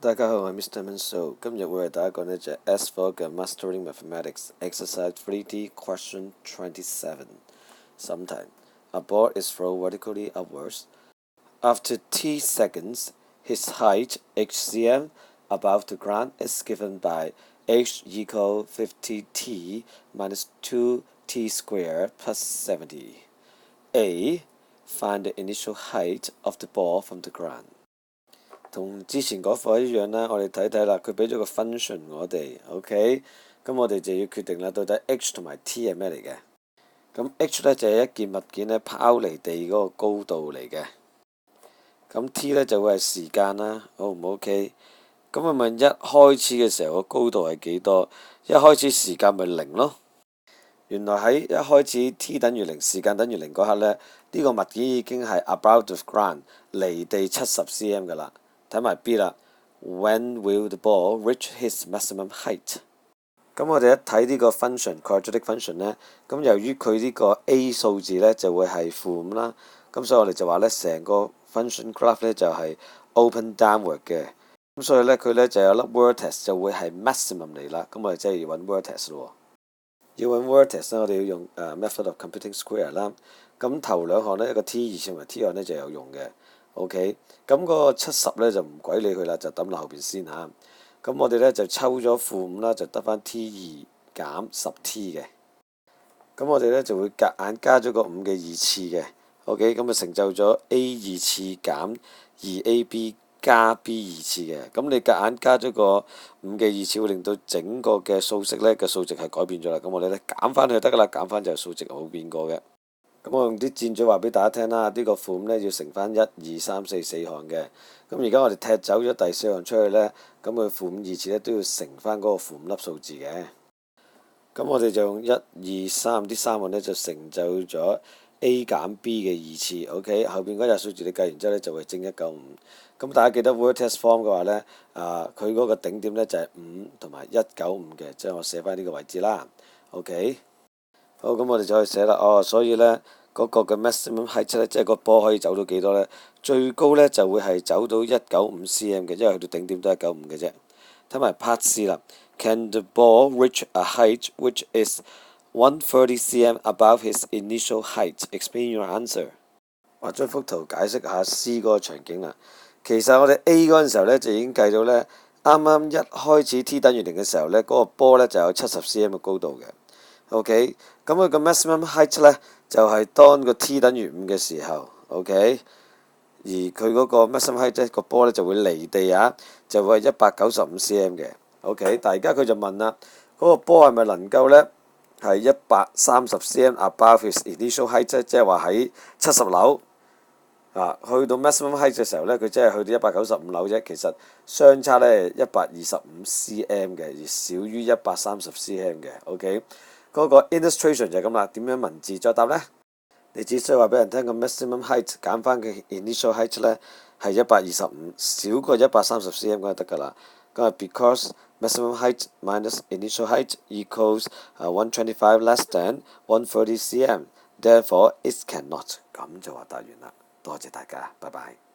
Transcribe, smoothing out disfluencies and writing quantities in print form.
大家好，我係 Mr. Manso， 今日會為大家講呢就係 S4 嘅 Mastering Mathematics Exercise 3D Question 27. Sometime a ball is thrown vertically upwards. After t seconds, his height h cm above the ground is given by h equal 50t minus 2t squared plus 70. A. Find the initial height of the ball from the ground. 同之前嗰課一樣啦，我哋睇睇啦，佢俾咗個 function 我哋 ，OK， 咁我哋就要決定啦，到底 h 同埋 t 係咩嚟嘅？咁 h 咧就係一件物件咧拋離地嗰個高度嚟嘅，咁 t 咧就會係時間啦，好唔 OK？咁我問一開始嘅時候個高度係幾多？一開始時間咪0咯。原來喺一開始 t 等於0，時間等於0嗰刻咧，呢個物件已經係 above the ground 離地70 cm 㗎啦。睇埋 B 啦 ，When will the ball reach his maximum height？ 咁我哋一睇呢個 function，quadratic function 呢，咁由於佢呢個 A 數字呢就會係負5啦，咁所以我哋就話呢成個 function graph 呢就係 open downward 嘅，咁所以呢佢呢就有粒 vertex 就會係 maximum 嚟啦，咁我哋即係要揾 vertex 咯。要揾 vertex 呢，我哋要用method of computing square 啦，咁頭兩項呢，一個 t 二項同埋 t 項呢就有用嘅。OK， 咁個70咧就唔鬼理佢啦，就抌落後邊先嚇。咁我哋咧就抽咗負5啦，就得翻 t2 減 10t 嘅。咁我哋咧就會夾硬加咗個5嘅2次嘅。OK， 咁就成就咗 a 2次減 2ab 加 b 2次嘅。咁你夾硬加咗個5嘅2次，會令到整個嘅數式咧嘅數值係改變咗啦。咁我哋咧減翻去得㗎啦，減翻就數值冇變過嘅。咁我用啲箭嘴話俾大家聽啦，呢個負5咧要乘翻1、2、3、4 4項嘅。咁而家我哋踢走咗第4項出去咧，咁佢負52次咧都要乘翻嗰個負5粒數字嘅。咁我哋就用1、2、3啲3項咧就成就咗 a 減 b 嘅2次。OK， 後邊嗰隻數字你計完之後咧就會正195。咁大家記得 vertex form 嘅話咧，佢嗰個頂點咧就係5同埋195嘅，即係我寫翻呢個位置啦。OK。好，咁我哋就可以寫啦。所以呢，嗰個嘅 maximum height 咧，即係個波可以走到幾多呢？最高呢就會係走到195 cm 嘅，因為去到頂點都係195嘅啫。睇埋 part C 啦。Can the ball reach a height which is 130 cm above his initial height? Explain your answer。畫張幅圖解釋下 C 嗰個場景啦。其實我哋 A 嗰陣時候呢，就已經計到呢，啱啱一開始 t 等於0嘅時候呢，嗰個波呢就有70 cm 嘅高度嘅。OK， 咁佢個 maximum height 咧就係當個 t 等於5嘅時候 ，OK， 而佢嗰個 maximum height 咧個波咧就會離地就會係195 cm 嘅 ，OK， 但係而家佢就問啦，嗰個波係咪能夠咧係130 cm above his initial height 即係話喺70樓去到 maximum height 嘅時候咧，佢即係去到195樓啫，其實相差咧125 cm 嘅，而少於130 cm 嘅 ，OK。嗰個 illustration 就係咁啦，點樣文字作答呢？你只需要話俾人聽個 maximum height 減翻嘅 initial height 咧係125，少過130 cm 咁就得㗎啦。咁啊 because maximum height minus initial height equals 125 less than 130 cm，therefore it cannot。咁就話答完啦，多謝大家，拜拜。